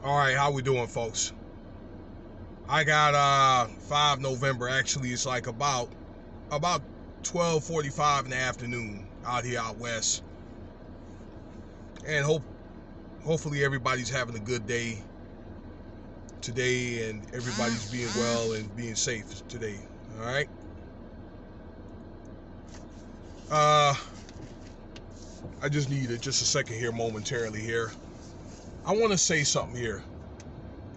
All right, how we doing, folks? I got 5 November. Actually, it's like about 12:45 in the afternoon out here out west, and hopefully everybody's having a good day today, and everybody's being well and being safe today. All right. I just need just a second here, momentarily here. I want to say something here.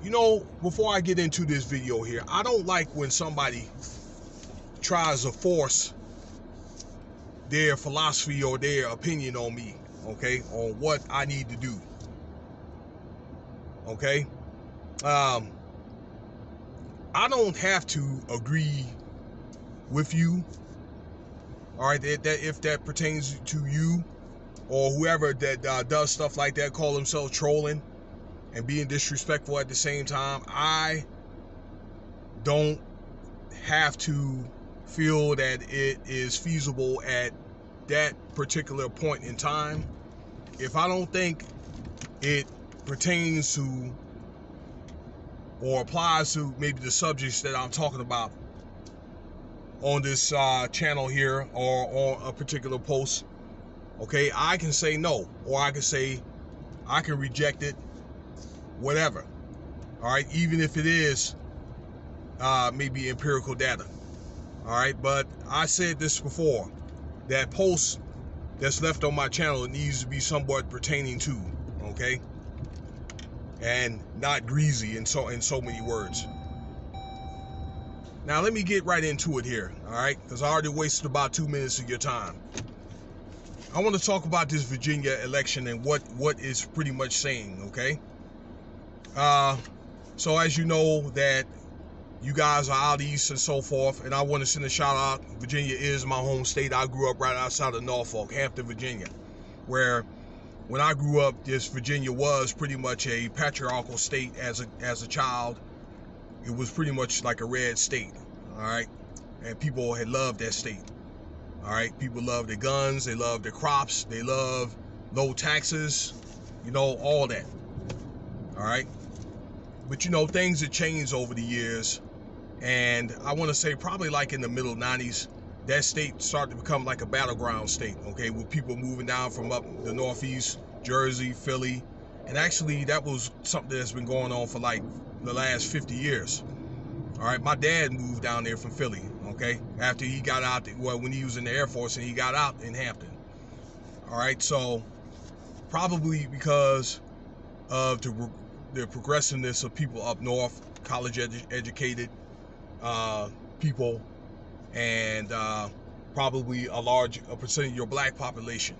You know, before I get into this video here, I don't like when somebody tries to force their philosophy or their opinion on me, okay, on what I need to do, okay? I don't have to agree with you, all right, that if that pertains to you or whoever that does stuff like that, call themselves trolling and being disrespectful at the same time. I don't have to feel that it is feasible at that particular point in time. If I don't think it pertains to or applies to maybe the subjects that I'm talking about on this channel here or on a particular post, okay, I can say no, or I can say I can reject it, whatever. All right, even if it is maybe empirical data. All right, but I said this before, that post that's left on my channel needs to be somewhat pertaining to, okay, and not greasy in so many words. Now let me get right into it here, all right, because I already wasted about 2 minutes of your time. I want to talk about this Virginia election and what it's pretty much saying, okay? So as you know that you guys are out east and so forth, and I want to send a shout out. Virginia is my home state. I grew up right outside of Norfolk, Hampton, Virginia, where when I grew up, this Virginia was pretty much a patriarchal state as a child. It was pretty much like a red state, all right? And people had loved that state, all right? People loved their guns, they loved their crops, they loved low taxes, you know, all that, all right? But, you know, things have changed over the years. And I want to say probably like in the middle 90s, that state started to become like a battleground state, okay, with people moving down from up the Northeast, Jersey, Philly. And actually, that was something that's been going on for like the last 50 years. All right, my dad moved down there from Philly, okay, after he got out, well, when he was in the Air Force and he got out in Hampton. All right, so probably because of the progressiveness of people up north, college educated people, and probably a percentage of your black population,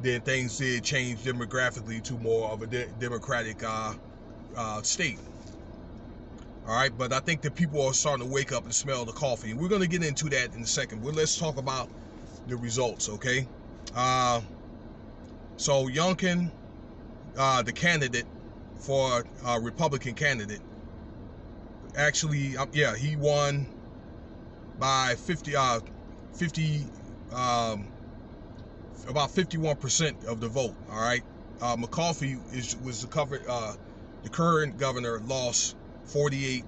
then things did change demographically to more of a democratic state. All right, but I think that people are starting to wake up and smell the coffee. We're going to get into that in a second. But let's talk about the results, okay? So Youngkin, the candidate for Republican candidate, actually, yeah, he won by about 51% of the vote. All right, McCarthy was the current governor, lost 48%.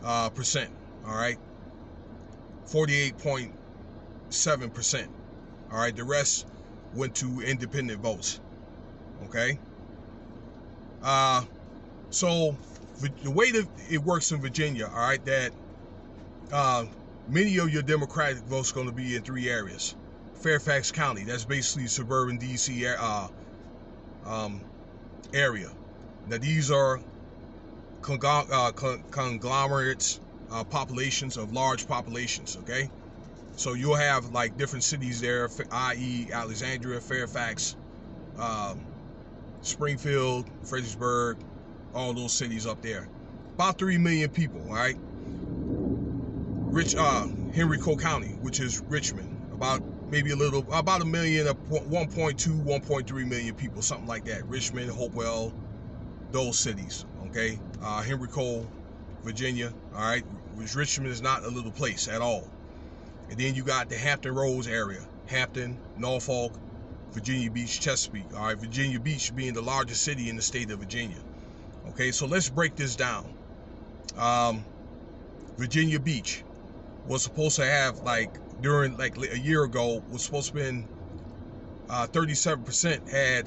All right, 48.7%. All right, the rest went to independent votes. Okay. So the way that it works in Virginia, all right, that many of your Democratic votes are going to be in 3 areas. Fairfax County, that's basically suburban DC area. Now these are conglomerates, populations of large populations, okay? So you'll have like different cities there, i.e. Alexandria, Fairfax, Springfield, Fredericksburg, all those cities up there. About 3 million people, all right? Henrico County, which is Richmond, about a million, 1.2, 1.3 million people, something like that. Richmond, Hopewell, those cities, okay? Henrico, Virginia, all right? Which Richmond is not a little place at all. And then you got the Hampton Roads area, Hampton, Norfolk, Virginia Beach, Chesapeake, all right? Virginia Beach being the largest city in the state of Virginia. Okay, so let's break this down. Virginia Beach was supposed to have, like, during like a year ago, was supposed to be 37% had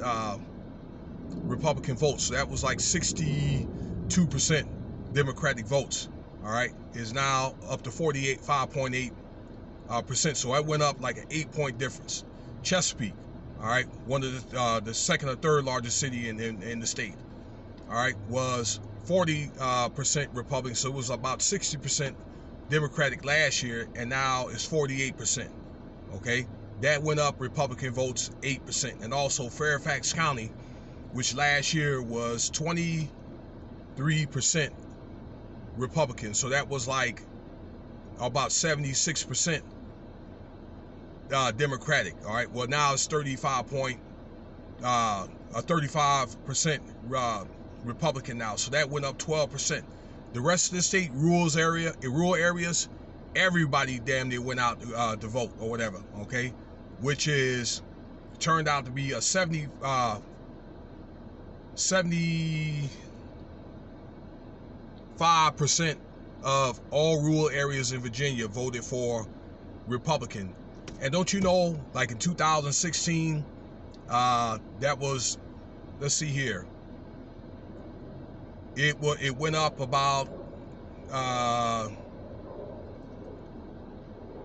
Republican votes. So that was like 62% Democratic votes. All right, is now up to 5.8%. So that went up like an 8-point difference. Chesapeake, all right, one of the second or third largest city in the state, all right, was 40% Republican. So it was about 60% Democratic last year, and now it's 48%. Okay, that went up Republican votes 8%. And also Fairfax County, which last year was 23% Republican, so that was like about 76% Democratic. All right, well now it's 35% Republican now, so that went up 12%. The rest of the state, rural areas, everybody damn near went out to vote or whatever. Okay, which is turned out to be a 75% of all rural areas in Virginia voted for Republican. And don't you know, like in 2016, that was, let's see here, it went up about,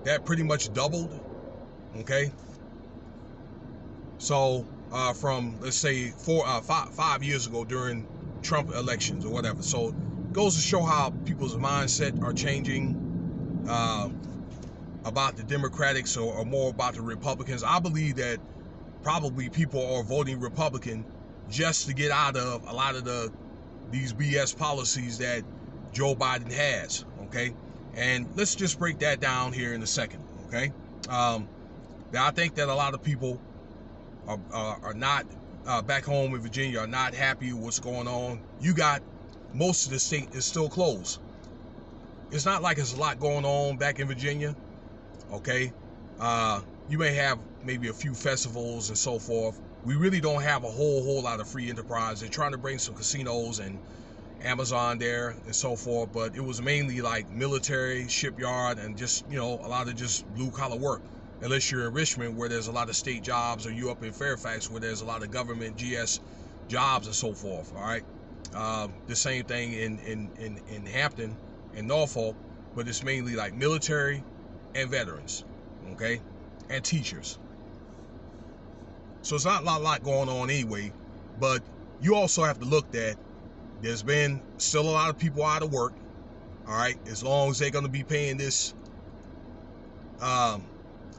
that pretty much doubled. Okay, so from, let's say, 5 years ago during Trump elections or whatever. So it goes to show how people's mindset are changing about the Democrats or more about the Republicans. I believe that probably people are voting Republican just to get out of a lot of these BS policies that Joe Biden has. Okay, and let's just break that down here in a second. Okay, now I think that a lot of people are not back home in Virginia, are not happy with what's going on. You got most of the state is still closed. It's not like there's a lot going on back in Virginia. Okay, you may have maybe a few festivals and so forth. We really don't have a whole lot of free enterprise. They're trying to bring some casinos and Amazon there and so forth, but it was mainly like military, shipyard, and just, you know, a lot of just blue collar work. Unless you're in Richmond, where there's a lot of state jobs, or you up in Fairfax, where there's a lot of government GS jobs and so forth. All right, the same thing in Hampton and Norfolk, but it's mainly like military and veterans, okay, and teachers. So it's not a lot going on anyway. But you also have to look at, there's been still a lot of people out of work. All right, as long as they're going to be paying this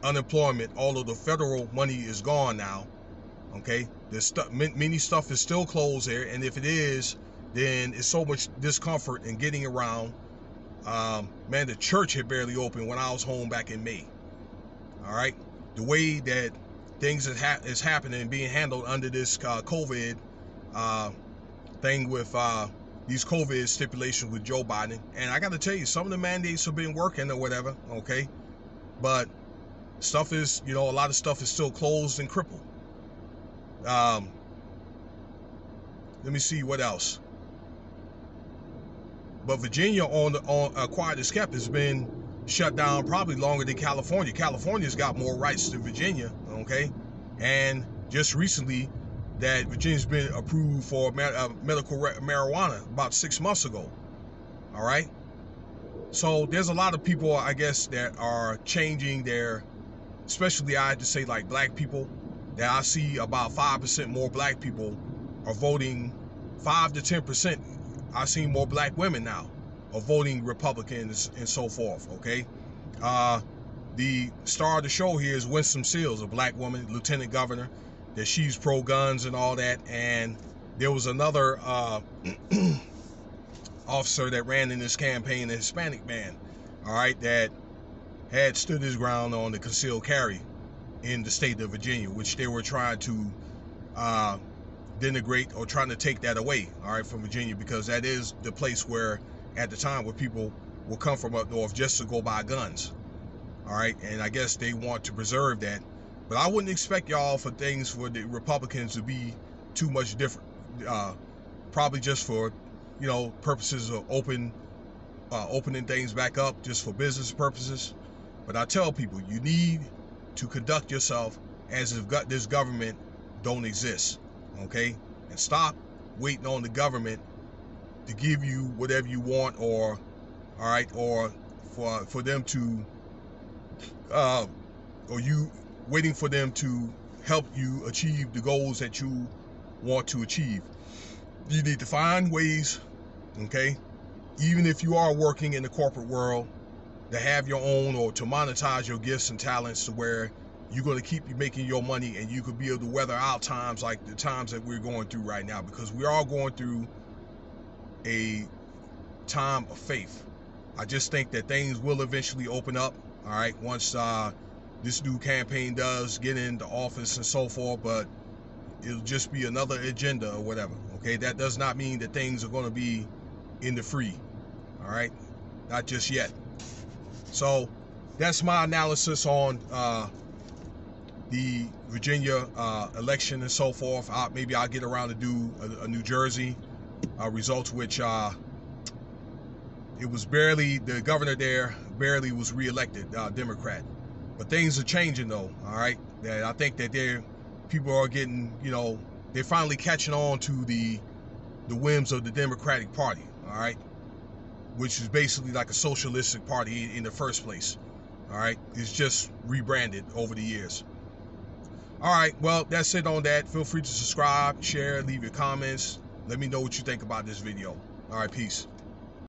unemployment, although the federal money is gone now. Okay, there's many stuff is still closed there, and if it is, then it's so much discomfort in getting around. Man, the church had barely opened when I was home back in May. All right, the way that things is happening and being handled under this COVID thing with these COVID stipulations with Joe Biden. And I got to tell you, some of the mandates have been working or whatever. Okay, but stuff is, you know, a lot of stuff is still closed and crippled. Let me see what else. But Virginia, on quiet as kept, has been shut down probably longer than California. California's got more rights than Virginia. Okay, and just recently, that Virginia's been approved for medical marijuana about 6 months ago. All right, so there's a lot of people, I guess, that are changing their, especially I have to say, like black people, that I see about 5% more black people are voting, 5 to 10%. I see more black women now are voting Republicans and so forth. Okay, the star of the show here is Winston Seals, a black woman, lieutenant governor, that she's pro-guns and all that. And there was another officer that ran in this campaign, a Hispanic man, all right, that had stood his ground on the concealed carry in the state of Virginia, which they were trying to denigrate or trying to take that away, all right, from Virginia, because that is the place where, at the time, where people will come from up north just to go buy guns, all right, and I guess they want to preserve that. But I wouldn't expect y'all for things for the Republicans to be too much different. Probably just for purposes of opening things back up just for business purposes. But I tell people, you need to conduct yourself as if this government don't exist, okay? And stop waiting on the government to give you whatever you want, or for them to or you waiting for them to help you achieve the goals that you want to achieve. You need to find ways, okay, even if you are working in the corporate world, to have your own, or to monetize your gifts and talents to where you're going to keep making your money, and you could be able to weather out times like the times that we're going through right now, because we are going through a time of faith. I just think that things will eventually open up, all right, once this new campaign does get into office and so forth, but it'll just be another agenda or whatever, okay? That does not mean that things are going to be in the free, all right? Not just yet. So that's my analysis on the Virginia election and so forth. Maybe I'll get around to do a New Jersey results, which it was barely, the governor there barely was reelected, Democrat. But things are changing though, all right? I think that people are getting, they're finally catching on to the whims of the Democratic Party, all right? Which is basically like a socialistic party in the first place, all right? It's just rebranded over the years. All right, well, that's it on that. Feel free to subscribe, share, leave your comments. Let me know what you think about this video. All right, peace.